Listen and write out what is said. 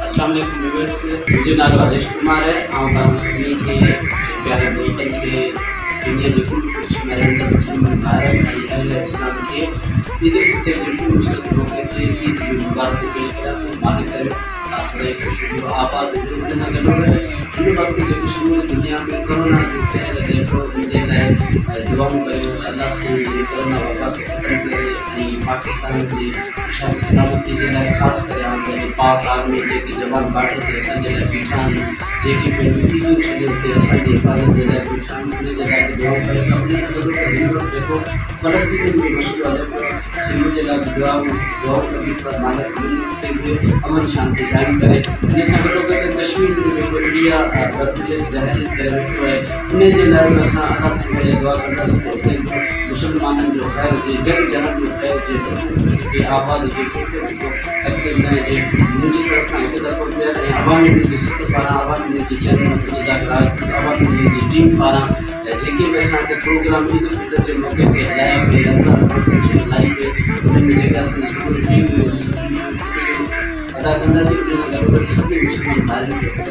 अस्सलाम वालेकुम व्यूअर्स, मुझो नालो हरीश कुमार है। आऊं सभी के प्यारे दोस्तन के दुनिया जो कुछ मेरे अंदर भारत ऐं अहले इस्लाम के ईद उल फितर जो मुस्लिम मौके ते ईद जो मुबारक पेश करा तो मालिक करे आसरे खुशी आबाद जुड़ने से गडोड़े इन वक्त जो शुरू दुनिया में कोरोना जो फैल देखो मुझे लाए दुआ करियो अल्लाह से कोरोना वबा को खत्म करे ऐं पाकिस्तान की शान सलामती के लाए खास करे आम पाक आर्मी जेकी जवान बाटो ते असांजे लाइ बीठा आहिनि, जेकी पंहिंजी ईदूं छॾे ते असांजी हिफ़ाज़त जे लाइ बीठा आहिनि, उन जे लाइ दुआ करे अपने नज़र ते हिम्मत जेको फ़लस्तीन में मसइलो हले पियो सिंध जे लाइ दुआ कबी पर मालिक ते बि अमन शांति कायम करे। इन सां गॾोगॾु कश्मीर में जेको इंडिया जहाज़ करे वेठो आहे उन जे लाइ बि असां अल्लाह सां गॾु दुआ कंदासीं त मुसलमाननि जो ख़ैर हुजे, जग जहान जो ख़ैर हुजे, आबाद हुजे, मुंहिंजी तरफ़ सां हिकु दफ़ो ॿियर ऐं अवामी न्यूज़ जे सत पारां अवामी न्यूज़ जे चैनल अवामी न्यूज़ जी टीम पारां जेके बि असांखे प्रोग्राम ईद उल फितर जे मौक़े ते हलाया पिए हलाई पिए उन में जेके असांजी शुक्रिया अदा कंदासीं। उन सां गॾोगॾु सभिनी मुस्लिम भाइरनि खे